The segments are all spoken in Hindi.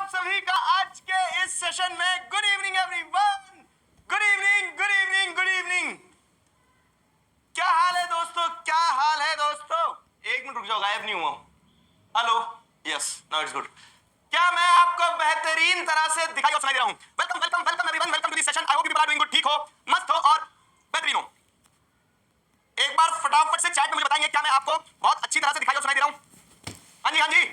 आप सभी का आज के इस सेशन में good evening everyone. Good evening, good evening, good evening. क्या हाल है दोस्तों, क्या हाल है दोस्तों? एक मिनट रुक जाओ, गायब नहीं हुआ। Hello, yes, now it's good. क्या मैं आपको बेहतरीन तरह से दिखाई और सुनाई दे रहा हूं? Welcome welcome welcome everyone, welcome to this session. I hope you people are doing good. ठीक हो, मस्त हो और बेहतरीन हो। एक बार फटाफट से चैट में मुझे बताएंगे क्या मैं आपको बहुत अच्छी तरह से दिखाई और सुनाई दे रहा हूं? हाँ जी, हाँ जी।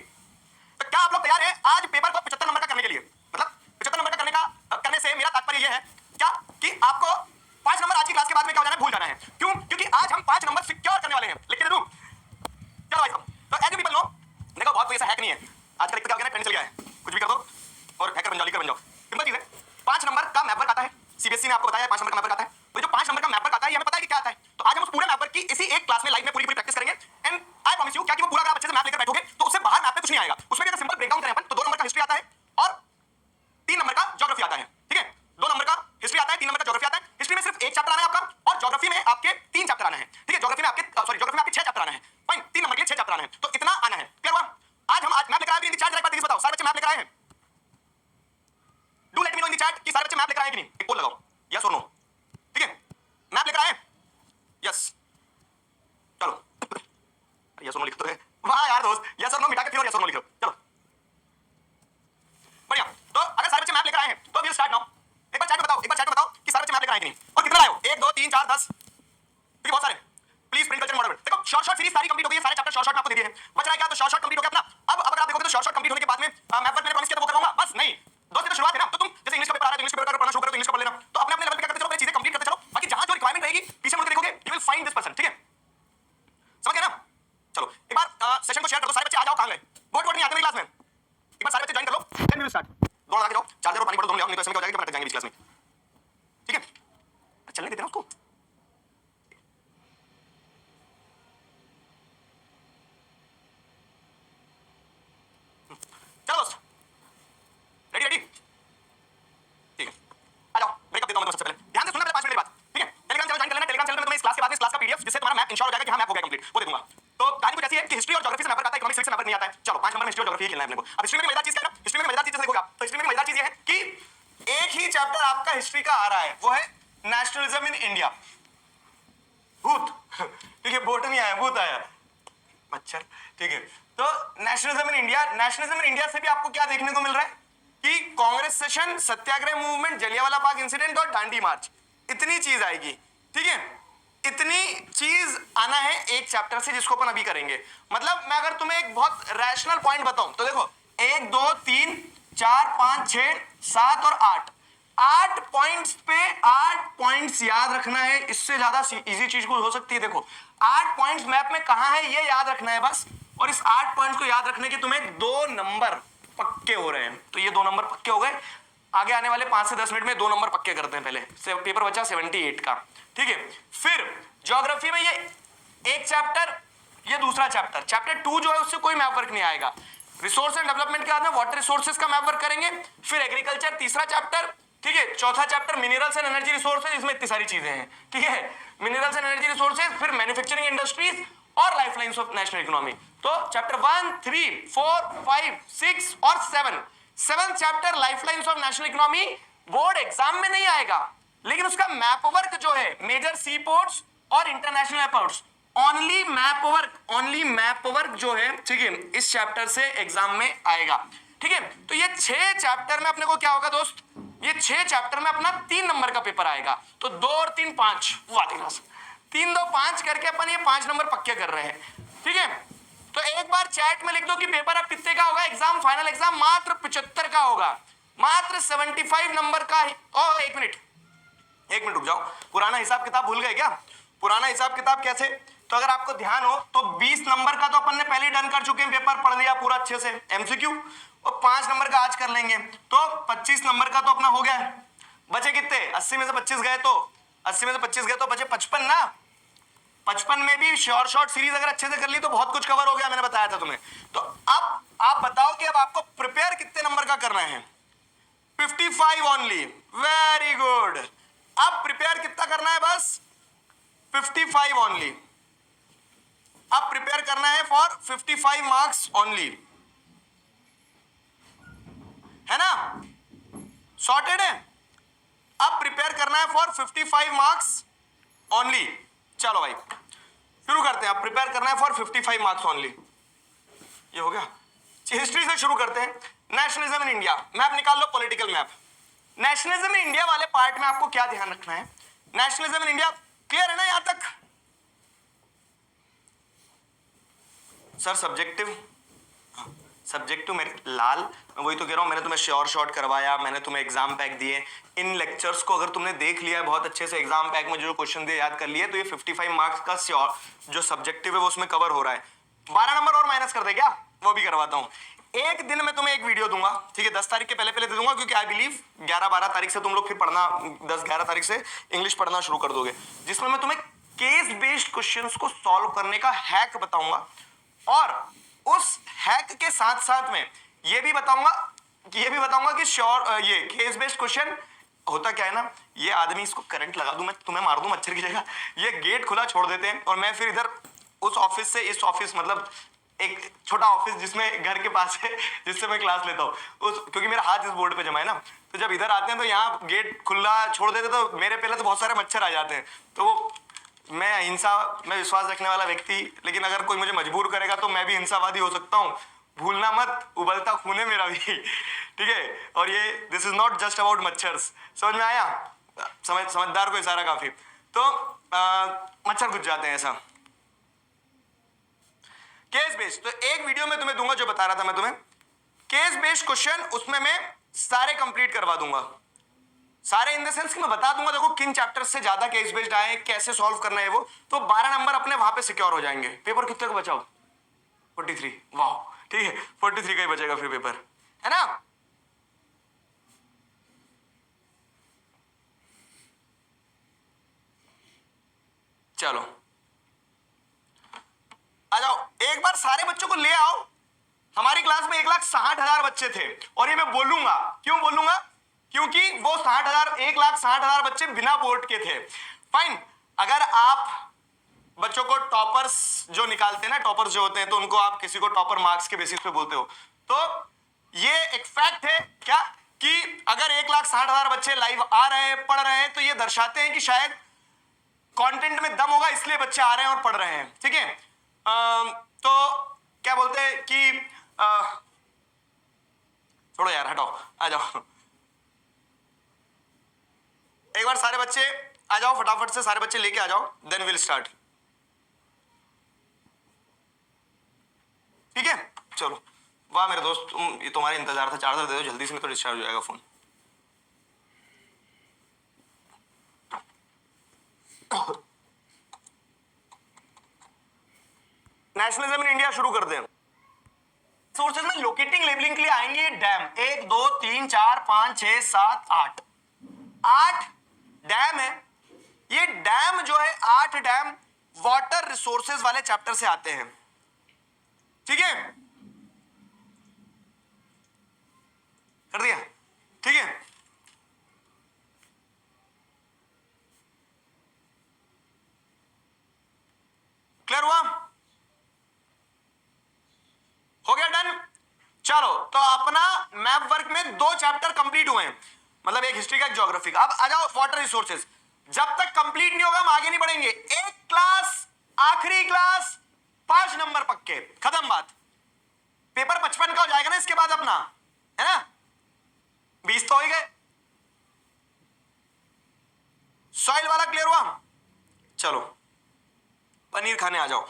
तो क्या आप लोग तैयार हैं आज पेपर को 75 नंबर का करने के लिए? मतलब 75 नंबर का करने से मेरा तात्पर्य यह है क्या कि आपको 5 नंबर आज की क्लास के बाद में क्या हो जाना है, भूल जाना है। क्यों? क्योंकि आज हम 5 नंबर सिक्योर करने वाले हैं। लिख के दे दूं? चलो भाई साहब, तो एज पीपल नो, देखो बहुत कोई ऐसा हैक नहीं है आजकल। एक तो क्या हो गया ना, ट्रेंड चल गया है, कुछ भी कर दो और हैकर बन जाओ, लीकर बन जाओ। सिंपल चीज है, 5 नंबर का मैप वर्क आता है। सीबीएसई ने आपको बताया 5 नंबर का मैप वर्क आता है। तो जो 5 नंबर का मैप वर्क आता है, ये हमें पता है कि क्या आता है। तो आज हम उस पूरे मैप वर्क की इसी एक क्लास में लाइव में पूरी प्रैक्टिस करेंगे। एंड आई प्रॉमिस यू, क्या कि वो पूरा अगर आप अच्छे से मैप लेकर बैठोगे तो उससे बाहर मैप पे कुछ नहीं आएगा। उसमें भी अगर सिंपल ब्रेकडाउन करें अपन तो 2 नंबर का हिस्ट्री आता है और 3 नंबर का ज्योग्राफी आता है। ठीक है, 2 नंबर का हिस्ट्री आता है, 3 नंबर का ज्योग्राफी आता है। हिस्ट्री में सिर्फ एक चैप्टर आना है आपका और ज्योग्राफी में आपके 3 चैप्टर आना है। ठीक है, ज्योग्राफी में आपके 6 चैप्टर आना है। फाइन, 3 नंबर के 6 चैप्टर आना है, तो इतना आना है। क्लियर हुआ? आज हम मैप लेकर आए हैं, चार्ज राइट बताओ, सारे बच्चे मैप लेकर आए हैं? Do let me know in the chat कि सारे बच्चे मैप लेकर आए कि नहीं। एक पोल लगाओ, यस और नो। ठीक है, मैप लेकर आए? यस, चलो यस और नो लिख दो। वाह यार दोस्त, यस और नो मिटा के फिर और यस और नो लिखो। चलो बढ़िया। तो अगर सारे बच्चे मैप लेकर आए हैं तो विल स्टार्ट नाउ। एक बार चैट में बताओ, एक बार चैट में बताओ कि सारे बच्चे मैप लेकर आए कि नहीं और कितने लाए हो? 1 2 3 4 10। ठीक है, बहुत सारे। Please print culture model. देखो शॉर्ट शॉर्ट सीरीज सारी कंप्लीट हो गई है, सारे चैप्टर शॉर्ट शॉर्ट में आपको दे दिए हैं। बच रहा है क्या? तो शॉर्ट शॉर्ट कंप्लीट हो गया अपना। अब अगर आप देखोगे तो शॉर्ट शॉर्ट कंप्लीट होने के बाद में मैप वर्क मैंने प्रॉमिस किया था वो करवाऊंगा, बस नहीं। दोस्त तो शुरुआत है ना, तो तुम जैसे इंग्लिश का पेपर आ रहा है तो इंग्लिश पेपर पढ़ना शुरू करो, तो इंग्लिश का पढ़ लेना। तो अपने अपने लेवल पे क्या करते चलो, पहले चीजें कंप्लीट करते चलो। बाकी जहां जो रिक्वायरमेंट रहेगी पीछे मुड़ के देखोगे, you will find this person. ठीक है, समझ गए ना? चलो एक बार सेशन को शेयर कर दो, सारे बच्चे आ जाओ। कहां गए? बोर्ड बोर्ड नहीं आते मेरी क्लास में? एक बार सारे बच्चे ज्वाइन कर लो, देन वी विल स्टार्ट। दोनों लगा के जाओ, चार्जर और पानी बोतल दोनों ले आओ, नहीं तो ऐसे में क्या हो जाएगा कि अपन अटक जाएंगे बीच क्लास में। ठीक है, चलने देते ना उसको। चलो दोस्त, रेडी रेडी? ठीक है, आ जाओ। ब्रेकअप देता हूं मैं सबसे पहले, ध्यान से सुनना पहले 5 मिनट के बाद। ठीक है, टेलीग्राम चैनल ज्वाइन कर लेना। टेलीग्राम चैनल में तुम्हें इस क्लास के बाद में इस क्लास का पीडीएफ, जिससे तुम्हारा मैप इंश्योर हो जाएगा कि हां मैप हो गया कंप्लीट, वो दे दूंगा। तो कहानी कुछ ऐसी है कि हिस्ट्री और ज्योग्राफी से मैप वर्क आता है, इकोनॉमिक्स से मैप वर्क नहीं आता है। चलो 5 नंबर में हिस्ट्री और ज्योग्राफी खेलना है अपने को। अब हिस्ट्री में मजेदार चीज क्या है ना, हिस्ट्री में मजेदार चीज जैसे देखोगे आप, तो हिस्ट्री में मजेदार चीज ये है कि एक ही चैप्टर आपका हिस्ट्री का आ रहा है, वो है नेशनलिज्म इन इंडिया। भूत ठीक है, बोट नहीं आया, भूत आया, मच्छर। ठीक है, तो nationalism in India, nationalism in India से भी आपको क्या देखने को मिल रहा है कि कांग्रेस सेशन, सत्याग्रह मूवमेंट, जलियांवाला बाग इंसिडेंट और दांडी मार्च, इतनी चीज आएगी। ठीक है, इतनी चीज आना है एक चैप्टर से, जिसको अपन अभी करेंगे। मतलब मैं अगर तुम्हें एक बहुत रैशनल पॉइंट बताऊं तो देखो 1 2 3 4 5 6 7 और 8 पॉइंट्स पे 8 पॉइंट्स याद रखना है। इससे ज्यादा इजी चीज कोई हो सकती है? देखो 8 पॉइंट्स मैप में कहां है ये याद रखना है बस। और इस 8 पॉइंट्स को याद रखने के तुम्हें 2 नंबर पक्के हो रहे हैं। तो ये 2 नंबर पक्के हो गए। आगे आने वाले 5 से 10 मिनट में 2 नंबर पक्के करते हैं। पहले पेपर बचा 78 का। ठीक है, फिर ज्योग्राफी में ये एक चैप्टर, ये दूसरा चैप्टर, चैप्टर 2 जो है उससे कोई मैप वर्क नहीं आएगा। रिसोर्स एंड डेवलपमेंट के बाद में वाटर रिसोर्सेज का मैप वर्क करेंगे। फिर एग्रीकल्चर तीसरा चैप्टर। ठीक है, चौथा chapter minerals and energy resources, इसमें इतनी सारी चीजें हैं। ठीक है, मिनरल्स एंड एनर्जी रिसोर्सेज, फिर मैन्युफैक्चरिंग इंडस्ट्रीज और लाइफलाइंस ऑफ नेशनल इकोनॉमी। तो चैप्टर 1 3 4 5 6 और 7 chapter lifelines of national economy board exam में नहीं आएगा, लेकिन उसका मैप वर्क जो है मेजर सी पोर्ट्स और international airports, only map work जो है, ठीक है, इस चैप्टर से एग्जाम में आएगा। ठीक है, तो ये 6 चैप्टर में अपने को क्या होगा दोस्त, ये 6 चैप्टर में अपना 3 नंबर का पेपर आएगा। तो 2 और 3 5, 3 2 5 करके अपन ये 5 नंबर पक्के कर रहे हैं। ठीक है, तो एक बार चैट में लिख दो कि पेपर अब कितने का होगा। एग्जाम, फाइनल एग्जाम मात्र 75 का होगा, मात्र 75 नंबर का। ओ एक मिनट रुक जाओ, पुराना हिसाब किताब भूल गए क्या? पुराना हिसाब किताब कैसे? तो अगर आपको ध्यान हो तो 20 नंबर का तो अपन ने पहले डन कर चुके हैं, पेपर पढ़ लिया पूरा अच्छे से, एमसीक्यू। और 5 नंबर का आज कर लेंगे, तो 25 नंबर का तो अपना हो गया। बचे कितने? 80 में से 25 गए तो 80 में से 25 गए तो बचे 55 ना। 55 में भी शॉर्ट सीरीज अगर अच्छे से कर ली तो बहुत कुछ कवर हो गया, मैंने बताया था तुम्हें। तो अब आप बताओ कि अब आपको प्रिपेयर कितने नंबर का करना है? 55 ओनली, वेरी गुड। अब प्रिपेयर कितना करना है? बस 55 ओनली। अब प्रिपेयर करना है फॉर 55 मार्क्स ओनली, सॉर्टेड है। अब प्रिपेयर करना है फॉर 55 मार्क्स ओनली। चलो भाई शुरू करते हैं। अब प्रिपेयर करना है फॉर 55 मार्क्स ओनली। ये हो गया। हिस्ट्री से शुरू करते हैं। नेशनलिज्म इन इंडिया, मैप निकाल लो, political map. Nationalism in India वाले पार्ट में आपको क्या ध्यान रखना है? नेशनलिज्म इन इंडिया क्लियर है ना यहां तक? सर सब्जेक्टिव, सब्जेक्टिव मेरे लाल, मैं वही तो कह रहा हूं, मैंने तुम्हें श्योर शॉर्ट करवाया, मैंने तुम्हें एग्जाम पैक दिए। इन लेक्चर्स को अगर तुमने देख लिया है बहुत अच्छे से, एग्जाम पैक में जो क्वेश्चन दिए याद कर लिए, तो ये 55 मार्क्स का श्योर जो सब्जेक्टिव है वो उसमें कवर हो रहा है। 12 नंबर और माइनस कर दे क्या? वो भी करवाता हूं। एक दिन में तुम्हें एक वीडियो दूंगा, ठीक है? 10 तारीख के पहले दे दूंगा, क्योंकि आई बिलीव 11-12 तारीख से तुम लोग फिर पढ़ना, 10-11 तारीख से इंग्लिश पढ़ना शुरू कर दोगे, जिसमें मैं तुम्हें केस बेस्ड क्वेश्चंस को सॉल्व करने का हैक बताऊंगा। और उस हैक के साथ साथ में ये भी बताऊंगा कि श्योर ये केस बेस्ड क्वेश्चन होता क्या है ना, ये आदमी, इसको करंट लगा दूं मैं, तुम्हें मार दूं मच्छर की जगह, ये गेट खुला छोड़ देते हैं और मैं फिर इधर उस ऑफिस से इस ऑफिस, मतलब एक छोटा ऑफिस जिसमें घर के पास है, जिससे मैं क्लास लेता हूँ, उस, क्योंकि मेरा हाथ इस बोर्ड पे जमा है ना, तो जब इधर आते हैं तो यहाँ गेट खुला छोड़ देते तो मेरे पहले तो बहुत सारे मच्छर आ जाते हैं। तो मैं अहिंसा में विश्वास रखने वाला व्यक्ति, लेकिन अगर कोई मुझे मजबूर करेगा तो मैं भी हिंसावादी हो सकता हूँ, भूलना मत, उबलता खून है मेरा भी, ठीक है? और ये this is not just about मच्छर्स। समझ में आया? समझदार को इशारा काफी। तो मच्छर घुस जाते हैं ऐसा। केस बेस्ड, तो एक वीडियो में तुम्हें दूंगा, जो बता रहा था मैं तुम्हें, केस बेस्ड क्वेश्चन, उसमें मैं सारे कंप्लीट करवा दूंगा। सारे इन द सेंस कि मैं बता दूंगा देखो किन चैप्टर से ज्यादा केस बेस्ड आए, कैसे सॉल्व करना है वो। तो 12 नंबर अपने वहां पे सिक्योर हो जाएंगे। पेपर कितने को बचाओ? 43। वाह, ठीक है, 43 का ही बचेगा फिर पेपर, है ना? चलो आ जाओ, एक बार सारे बच्चों को ले आओ। हमारी क्लास में 1,60,000 बच्चे थे, और ये मैं बोलूंगा, क्यों बोलूंगा? क्योंकि वो 1,60,000 बच्चे बिना बोर्ड के थे। फाइन, अगर आप बच्चों को टॉपर्स जो निकालते हैं ना, टॉपर्स जो होते हैं, तो उनको आप किसी को टॉपर मार्क्स के बेसिस पे बोलते हो, तो ये एक फैक्ट है क्या कि अगर 1,60,000 बच्चे लाइव आ रहे हैं, पढ़ रहे हैं, तो ये दर्शाते हैं कि शायद कंटेंट में दम होगा, इसलिए बच्चे आ रहे हैं और पढ़ रहे हैं, ठीक है? तो क्या बोलते हैं कि छोड़ो यार, हटाओ, आ जाओ। एक बार सारे बच्चे आ जाओ, फटाफट से सारे बच्चे लेके आ जाओ, देन विल स्टार्ट। ठीक है, चलो। वाह मेरे दोस्त, ये तुम्हारे इंतजार था। चार्जर दे दो जल्दी से, नहीं तो डिस्चार्ज हो जाएगा फोन। नेशनलिज्म इन इंडिया शुरू करते हैं। सोर्सेज में लोकेटिंग लेबलिंग के लिए आएंगे डैम। 1 2 3 4 5 6 7 8 8 डैम है। ये डैम जो है, 8 डैम वाटर रिसोर्सेज वाले चैप्टर से आते हैं, ठीक है? कर दिया, ठीक है? क्लियर हुआ? हो गया डन? चलो, तो अपना मैप वर्क में 2 चैप्टर कंप्लीट हुए हैं, मतलब एक हिस्ट्री का, एक ज्योग्राफी का। अब आ जाओ वाटर रिसोर्सेज। जब तक कंप्लीट नहीं होगा हम आगे नहीं बढ़ेंगे। एक क्लास, आखिरी क्लास, 5 नंबर पक्के, खत्म बात। पेपर 55 का हो जाएगा ना इसके बाद अपना, है ना? 20 तो हो ही गए। सॉइल वाला क्लियर हुआ? चलो पनीर खाने आ जाओ।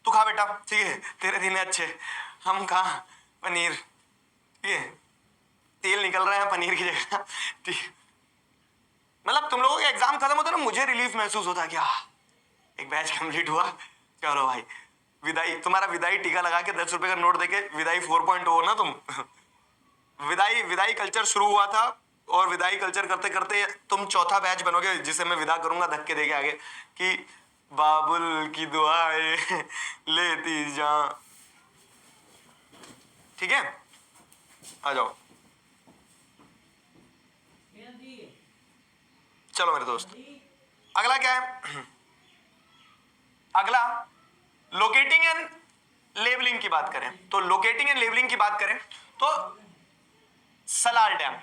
तू खा बेटा, ठीक है? तेरे दिन अच्छे, हम खा पनीर, ठीक है? तेल निकल रहा है पनीर की जगह, ठीक। मतलब तुम लोगों के एग्जाम खत्म होता ना, मुझे रिलीफ महसूस होता है, क्या एक बैच कंप्लीट हुआ। चलो भाई, विदाई, तुम्हारा विदाई टीका लगा के 10 रुपए का नोट देके विदाई 4.0 ना तुम। विदाई कल्चर शुरू हुआ था, और विदाई कल्चर करते करते तुम चौथा बैच बनोगे, जिसे मैं विदा करूंगा धक्के देके आगे, कि बाबुल की दुआएं लेती जा। ठीक है, आ जाओ। चलो मेरे दोस्त, अगला क्या है? अगला लोकेटिंग एंड लेबलिंग की बात करें, तो लोकेटिंग एंड लेबलिंग की बात करें तो सलाल डैम,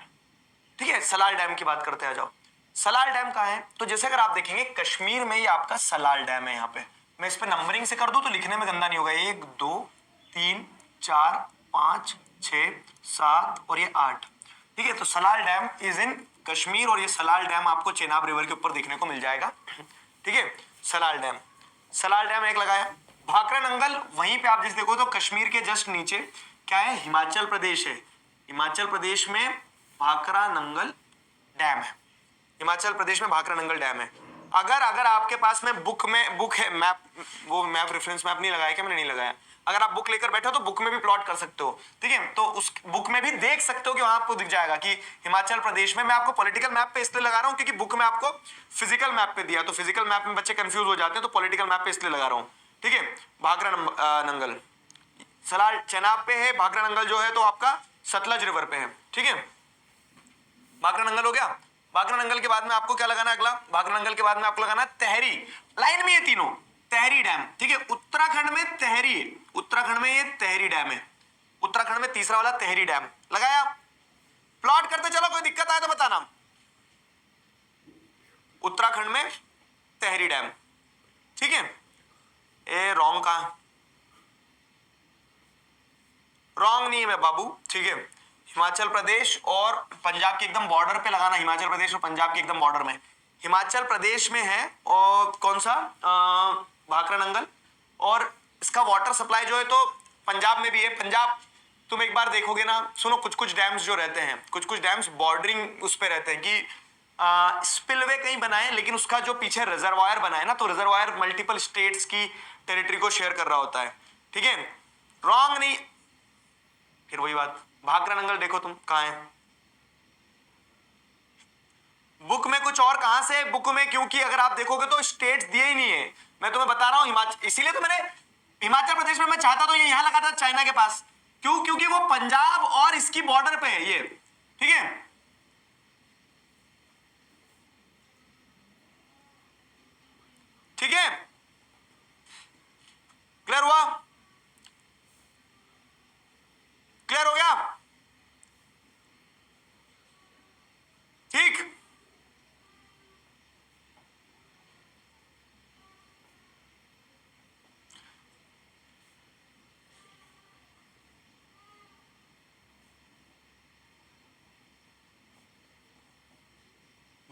ठीक है, सलाल डैम की बात करते हैं, आ जाओ। सलाल डैम कहाँ है? तो जैसे अगर आप देखेंगे कश्मीर में ये आपका सलाल डैम है। यहाँ पे मैं इस पे नंबरिंग से कर दूं तो लिखने में गंदा नहीं होगा। 1 2 3 4 5 6 7 और ये 8। ठीक है, तो Salal dam is in Kashmir और ये सलाल डैम आपको चेनाब रिवर के ऊपर देखने को मिल जाएगा। ठीक है, सलाल डैम, सलाल डैम एक लगाया। भाखड़ा नंगल वहीं पे आप जैसे देखो तो कश्मीर के जस्ट नीचे क्या है, हिमाचल प्रदेश है। हिमाचल प्रदेश में भाखड़ा नंगल डैम है। हिमाचल प्रदेश में भाखड़ा नंगल डैम है। अगर आपके पास में बुक है मैप, वो मैप रेफरेंस मैप नहीं लगाया क्या? मैंने नहीं लगाया। अगर आप बुक लेकर बैठे हो तो बुक में भी प्लॉट कर सकते हो। ठीक है, तो उस बुक में भी देख सकते हो कि वहां आपको दिख जाएगा कि हिमाचल प्रदेश में। मैं आपको पॉलिटिकल मैप पे इसलिए लगा रहा हूं क्योंकि बुक में आपको फिजिकल मैप पे दिया, तो फिजिकल मैप में बच्चे कंफ्यूज हो जाते हैं, तो पॉलिटिकल मैप पे इसलिए लगा रहा हूं। ठीक है, भाखड़ा नंगल सलाल चेनाब पे है, भाखड़ा नंगल जो है तो आपका सतलज रिवर पे है। ठीक है, भाखड़ा नंगल हो गया। भाखड़ा नंगल के बाद में आपको क्या लगाना है अगला? भाखड़ा नंगल के बाद में आपको लगाना है तहरी। लाइन में ये तीनों तहरी डैम। ठीक है, उत्तराखंड में तहरी, उत्तराखंड में ये तहरी डैम है। उत्तराखंड में तीसरा वाला तहरी डैम लगाया। प्लॉट करते चलो, कोई दिक्कत आए तो बताना। उत्तराखंड में तहरी डैम। ठीक है, ए रॉन्ग का रॉन्ग नहीं है मैं बाबू। ठीक है, हिमाचल प्रदेश और पंजाब के एकदम बॉर्डर पे लगाना। हिमाचल प्रदेश और पंजाब के एकदम बॉर्डर में, हिमाचल प्रदेश में है और कौन सा भाखड़ा नंगल, और इसका वाटर सप्लाई जो है तो पंजाब में भी है। पंजाब तुम एक बार देखोगे ना, सुनो, कुछ कुछ डैम्स जो रहते हैं, कुछ कुछ डैम्स बॉर्डरिंग उस पे रहते हैं कि स्पिलवे कहीं बनाए, लेकिन उसका जो पीछे रिजर्वायर बना है ना, तो रिजर्वायर मल्टीपल स्टेट्स की टेरिटरी को शेयर कर रहा होता है। ठीक है, रॉन्ग नहीं, फिर वही बात। भाखड़ा नंगल देखो तुम कहां है बुक में, कुछ और कहां से बुक में, क्योंकि अगर आप देखोगे तो स्टेट्स दिए ही नहीं है। मैं तुम्हें बता रहा हूं हिमाचल, इसीलिए तो मैंने हिमाचल प्रदेश में मैं चाहता तो ये यहां लगा था चाइना के पास। क्यों? क्योंकि वो पंजाब और इसकी बॉर्डर पे है ये। ठीक है, ठीक है, क्लियर हुआ? क्लियर हो गया? ठीक,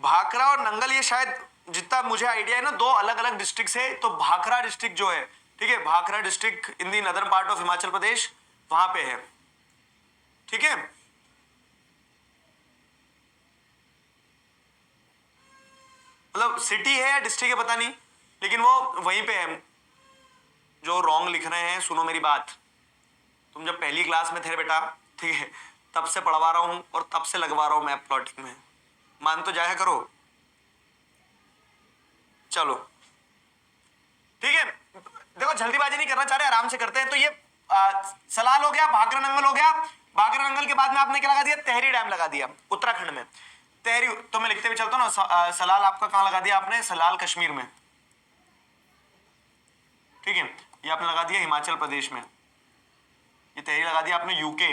भाखड़ा और नंगल ये शायद जितना मुझे आइडिया है ना, दो अलग अलग डिस्ट्रिक्ट से। तो भाखड़ा डिस्ट्रिक्ट जो है, ठीक है, Bhakra district in the northern part of Himachal Pradesh वहां पे है। ठीक है, मतलब सिटी है या डिस्ट्रिक्ट है पता नहीं, लेकिन वो वहीं पे है। जो रॉन्ग लिख रहे हैं सुनो मेरी बात, तुम जब पहली क्लास में थे बेटा, ठीक है, तब से पढ़वा रहा हूं और तब से लगवा रहा हूं मैप प्लॉटिंग में, मान तो जाया करो। चलो ठीक है, देखो जल्दीबाजी नहीं करना चाह रहे, आराम से करते हैं। तो ये सलाल हो गया, भाखड़ा नंगल हो गया। भाखड़ा नंगल के बाद में आपने क्या लगा दिया? तहरी डैम लगा दिया उत्तराखंड में। तहरी तो मैं लिखते हुए चलता हूं ना, सलाल आपका कहां लगा दिया आपने? सलाल कश्मीर में। ठीक है, ये आपने लगा दिया हिमाचल प्रदेश में। ये तहरी लगा दिया आपने यूके,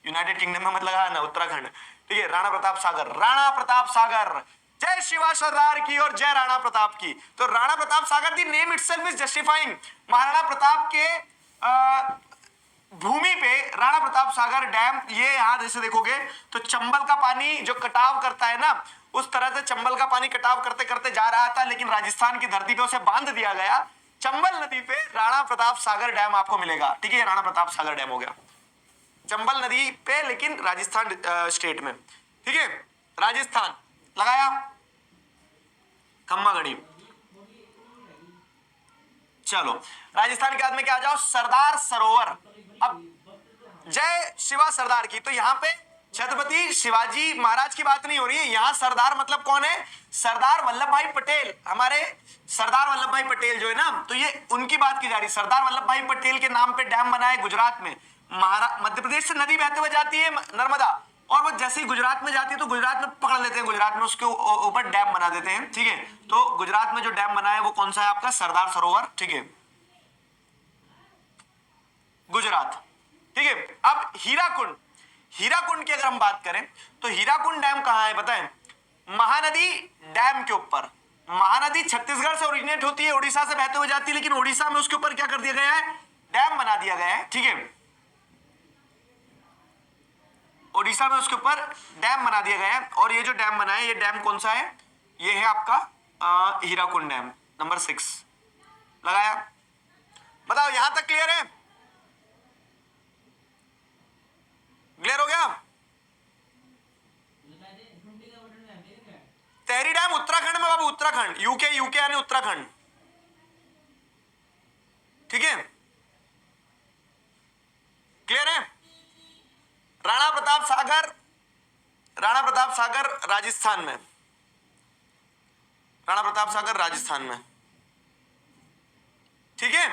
यूनाइटेड किंगडम में मत लगाना, उत्तराखंड। ठीक है, राणा प्रताप सागर, राणा प्रताप सागर, जय शिवा सरदार की और जय राणा प्रताप की। तो Rana Pratap Sagar, the name itself is justifying. Maharana Pratap के भूमि पे राणा प्रताप सागर डैम, ये यहां जैसे देखोगे तो चंबल का पानी जो कटाव करता है ना, उस तरह से चंबल का पानी कटाव करते करते जा रहा था, लेकिन राजस्थान की धरती पे उसे बांध दिया गया। चंबल नदी पे राणा प्रताप सागर डैम आपको मिलेगा। ठीक है, राणा प्रताप सागर डैम हो गया चंबल नदी पे, लेकिन राजस्थान स्टेट में। ठीक है, राजस्थान लगाया खम्मागढ़ी। चलो राजस्थान के बाद में क्या आ जाओ? सरदार सरोवर। अब जय शिवा सरदार की, तो यहां पे छत्रपति शिवाजी महाराज की बात नहीं हो रही है, यहां सरदार मतलब कौन है? सरदार वल्लभ भाई पटेल। हमारे सरदार वल्लभ भाई पटेल जो है ना, तो ये उनकी बात की जा रही है। सरदार वल्लभ भाई पटेल के नाम पे डैम बना है गुजरात में। मध्य प्रदेश से नदी बहते हुए जाती है नर्मदा, और वो जैसे ही गुजरात में जाती है तो गुजरात में पकड़ लेते हैं, गुजरात में उसके ऊपर डैम बना देते हैं। ठीक है, तो गुजरात में जो डैम बना है वो कौन सा है आपका? सरदार सरोवर। ठीक है, गुजरात। ठीक है, अब हीराकुंड, हीराकुंड की अगर हम बात करें तो हीराकुंड डैम कहां है पता है? महानदी डैम के ऊपर। महानदी छत्तीसगढ़ से ओरिजिनेट होती है, उड़ीसा से बहते हुए जाती है, लेकिन उड़ीसा में उसके ऊपर क्या कर दिया गया है? डैम बना दिया गया है। ठीक है, उड़ीसा में उसके ऊपर डैम बना दिया गया है। और ये जो डैम बना है, ये डैम कौन सा है? ये है आपका हीराकुंड डैम, नंबर 6 लगाया। बताओ यहां तक क्लियर है? क्लियर हो गया? तेरी डैम उत्तराखंड में बाबू, उत्तराखंड, यूके, यूके यानी उत्तराखंड। ठीक है, क्लियर है? राणा प्रताप सागर, राणा प्रताप सागर राजस्थान में, राणा प्रताप सागर राजस्थान में। ठीक है,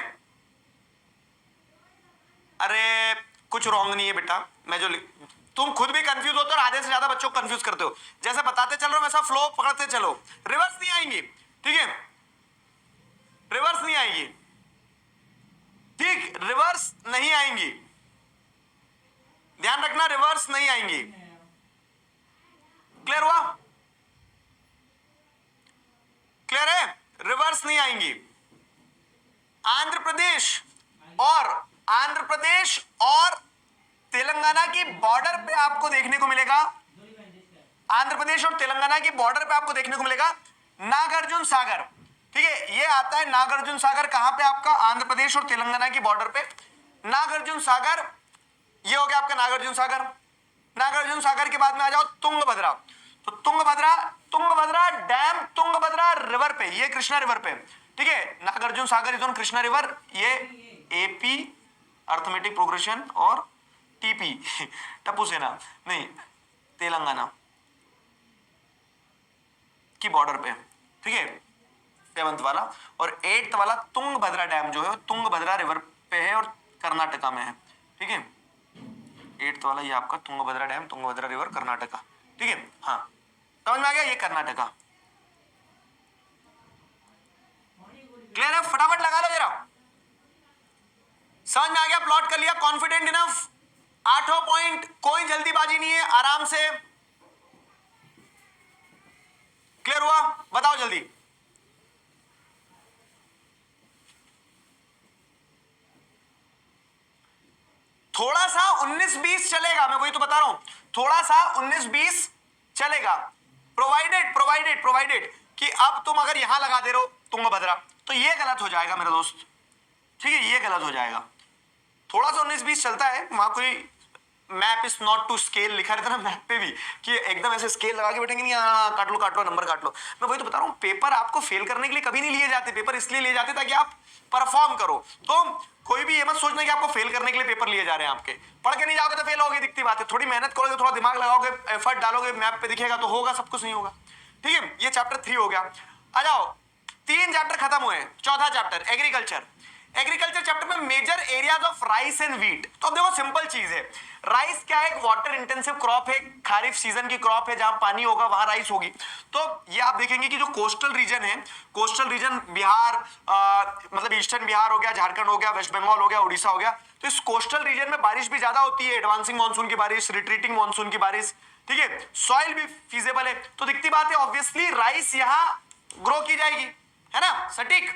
अरे कुछ रॉन्ग नहीं है बेटा, मैं जो तुम खुद भी कंफ्यूज होते हो और आधे से ज्यादा बच्चों को कंफ्यूज करते हो। जैसे बताते चल रहा हूं वैसा फ्लो पकड़ते चलो, रिवर्स नहीं आएंगी। ठीक है, रिवर्स नहीं आएगी। ठीक, रिवर्स नहीं आएंगी, ध्यान रखना, रिवर्स नहीं आएंगी। क्लियर हुआ? क्लियर है? रिवर्स नहीं आएंगी। आंध्र प्रदेश और तेलंगाना की बॉर्डर पे आपको देखने को मिलेगा, आंध्र प्रदेश और तेलंगाना की बॉर्डर पे आपको देखने को मिलेगा नागार्जुन सागर। ठीक है, ये आता है नागार्जुन सागर कहां पे? आपका आंध्र प्रदेश और तेलंगाना की बॉर्डर पे नागार्जुन सागर। ये हो गया आपका नागार्जुन सागर। नागार्जुन सागर के बाद में आ जाओ तुंगभद्रा। तो तुंगभद्रा डैम तुंगभद्रा रिवर पे, ये कृष्णा रिवर पे। ठीक है, Nagarjuna Sagar is on Krishna river. ये एपी अर्थमेटिक प्रोग्रेशन और टीपी टप्पू सेना नहीं, तेलंगाना की बॉर्डर पे। ठीक है, 7th वाला और 8th वाला तुंगभद्रा डैम जो है तुंगभद्रा रिवर पे है और कर्नाटका में है। ठीक है, 8th वाला ये आपका तुंगभद्रा डैम, तुंगभद्रा रिवर, कर्नाटका। ठीक है, हाँ समझ में आ गया? ये कर्नाटका। क्लियर है? फटाफट लगा लो जरा। समझ में आ गया? प्लॉट कर लिया? Confident enough? 8 पॉइंट, कोई जल्दीबाजी नहीं है, आराम से। क्लियर हुआ? बताओ जल्दी। थोड़ा सा 19-20 चलेगा, मैं वही तो बता रहा हूं, थोड़ा सा 19-20 चलेगा, प्रोवाइडेड कि अब तुम अगर यहां लगा दे रहे हो तुंगभद्रा तो ये गलत हो जाएगा मेरे दोस्त। ठीक है, ये गलत हो जाएगा। थोड़ा सा 19-20 चलता है, वहां कोई map is not to scale लिखा रहता ना मैप पे भी, कि एकदम ऐसे स्केल लगा के बैठेंगे नहीं, काट लो नंबर काट लो। मैं वही तो बता रहा हूँ, पेपर आपको फेल करने के लिए कभी नहीं लिए जाते, पेपर इसलिए लिए जाते ताकि आप परफॉर्म करो। तो कोई भी ये मत सोचना कि आपको फेल करने के लिए पेपर लिए जा रहे हैं आपके। पढ़ के नहीं जाओगे तो फेल होगे, दिखती बात है। थोड़ी मेहनत करोगे, थोड़ा दिमाग लगाओगे, एफर्ट डालोगे, मैप पे दिखेगा तो होगा, सब कुछ नहीं होगा। ठीक है, ये चैप्टर 3 हो गया। आ जाओ, 3 चैप्टर खत्म हुए। चौथा चैप्टर एग्रीकल्चर। एग्रीकल्चर चैप्टर में major areas of rice and wheat. तो अब देखो सिंपल चीज है, राइस क्या है? एक वाटर इंटेंसिव क्रॉप है, खारिफ सीजन की क्रॉप है, जहां पानी होगा वहां राइस होगी। तो ये आप देखेंगे कि जो कोस्टल रीजन है, कोस्टल रीजन बिहार, मतलब ईस्टर्न बिहार हो गया, झारखंड हो गया, वेस्ट बंगाल हो गया, उड़ीसा हो गया, तो इस कोस्टल रीजन में बारिश भी ज्यादा होती है, एडवांसिंग मानसून की बारिश, रिट्रीटिंग मानसून की बारिश। ठीक है, सॉइल भी फीजेबल है, तो दिखती बात है ऑब्वियसली राइस यहां ग्रो की जाएगी, है ना, सटीक।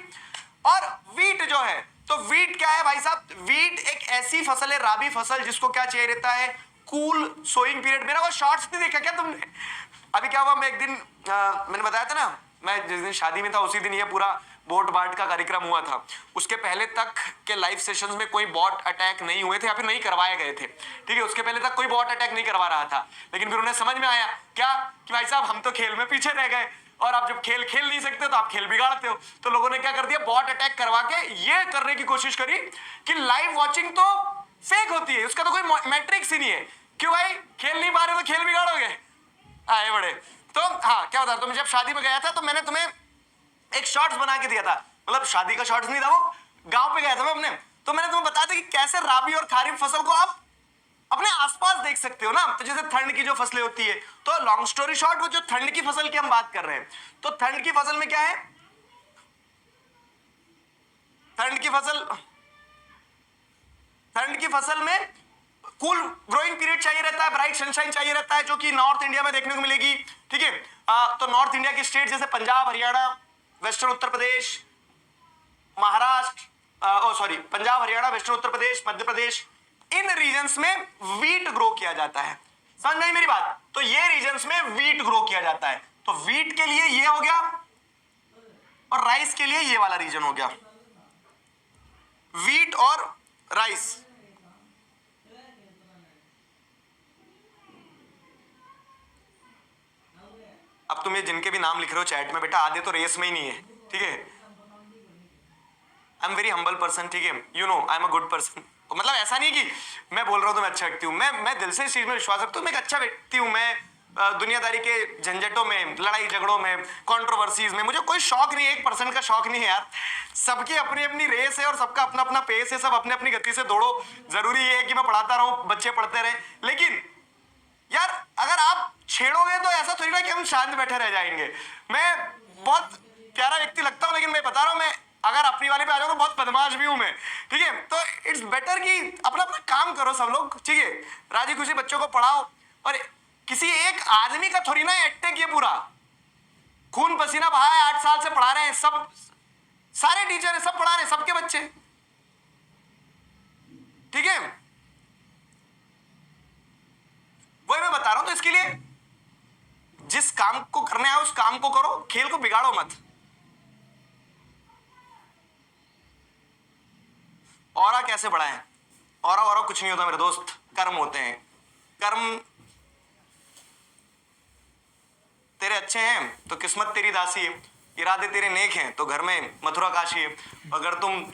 और वीट जो है, तो वीट क्या है भाई साहब? वीट एक ऐसी फसल है, राबी फसल, जिसको क्या चाहिए रहता है? Cool sowing period. मेरा वो शॉर्ट्स नहीं देखा क्या तुमने? अभी क्या हुआ, मैं एक दिन मैंने बताया था ना, मैं जिस दिन शादी में था उसी दिन ये पूरा बोट बाट का कार्यक्रम हुआ था। उसके पहले तक के लाइव सेशंस में कोई बॉट अटैक नहीं हुए थे या फिर नहीं करवाए गए थे। ठीक है, उसके पहले तक कोई बॉट अटैक नहीं करवा रहा था, लेकिन फिर उन्हें समझ में आया क्या कि भाई साहब हम तो खेल में पीछे रह गए, और आप जब खेल खेल नहीं सकते तो आप खेल बिगाड़ते हो। तो लोगों ने क्या कर दिया, बॉट अटैक करवा के ये करने की कोशिश करी कि लाइव वॉचिंग तो फेक होती है, उसका तो कोई मैट्रिक्स ही नहीं है। क्यों भाई, खेल नहीं पा रहे तो खेल बिगाड़ोगे? आए बड़े। तो हाँ, क्या बता, तुम जब शादी में गया था तो मैंने तुम्हें एक शॉर्ट्स बना के दिया था, मतलब शादी का शॉर्ट्स नहीं था, वो गांव पे गया था मैं अपने, तो मैंने तुम्हें बताया था कि कैसे राबी और खारिफ फसल को आप अपने आसपास देख सकते हो ना। तो जैसे ठंड की जो फसलें होती है, तो लॉन्ग स्टोरी शॉर्ट, वो जो ठंड की फसल की हम बात कर रहे हैं, तो ठंड की फसल में क्या है? ठंड की फसल में कूल ग्रोइंग पीरियड चाहिए रहता है, ब्राइट सनशाइन चाहिए रहता है, जो कि नॉर्थ इंडिया में देखने को मिलेगी। ठीक है, तो नॉर्थ इंडिया के स्टेट जैसे Punjab, Haryana, western Uttar Pradesh, Maharashtra, sorry, Punjab, Haryana, western Uttar Pradesh, Madhya Pradesh, इन रीजन्स में वीट ग्रो किया जाता है। समझ में आई मेरी बात? तो ये रीजन्स में वीट ग्रो किया जाता है। तो वीट के लिए ये हो गया और राइस के लिए ये वाला रीजन हो गया, वीट और राइस। अब तुम ये जिनके भी नाम लिख रहे हो चैट में, बेटा आधे तो रेस में ही नहीं है। ठीक है, I am very humble person. ठीक है, you know I am a good person. मतलब ऐसा नहीं कि मैं बोल रहा हूँ तो मैं अच्छा व्यक्ति हूँ, मैं दिल से इस चीज में विश्वास रखता हूँ, मैं एक अच्छा व्यक्ति हूँ। मैं दुनियादारी के झंझटों में, लड़ाई झगड़ों में, कंट्रोवर्सीज में मुझे कोई शौक नहीं है, 1% का शौक नहीं है यार। सबकी अपनी अपनी रेस है और सबका अपना अपना पेस है, सब अपने अपनी गति से दौड़ो। जरूरी ये है कि मैं पढ़ाता रहूं, बच्चे पढ़ते रहे, लेकिन यार अगर आप छेड़ोगे तो ऐसा थोड़ी ना कि हम शांत बैठे रह जाएंगे। मैं बहुत प्यारा व्यक्ति लगता हूँ, लेकिन मैं बता रहा हूँ, मैं अगर अपनी वाले पे आ जाऊँ तो बहुत बदमाश भी हूँ मैं। ठीक है, तो इट्स बेटर कि अपना अपना काम करो सब लोग। ठीक है, राजी खुशी बच्चों को पढ़ाओ, और किसी एक आदमी का थोड़ी ना एटेक, ये पूरा खून पसीना बहा है, 8 साल से पढ़ा रहे हैं, सब सारे टीचर है, सब पढ़ा रहे हैं, सबके बच्चे। ठीक है, वही मैं बता रहा हूं। तो इसके लिए जिस काम को करना है उस काम को करो, खेल को बिगाड़ो मत। औरा कैसे बढ़ाएं? औरा कुछ नहीं होता मेरे दोस्त, कर्म होते हैं। कर्म तेरे अच्छे हैं तो किस्मत तेरी दासी है, इरादे तेरे नेक हैं तो घर में मथुरा काशी है। अगर तुम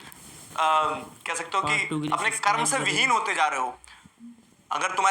कह सकते हो कि अपने कर्म से विहीन होते जा रहे हो, अगर तुम्हारे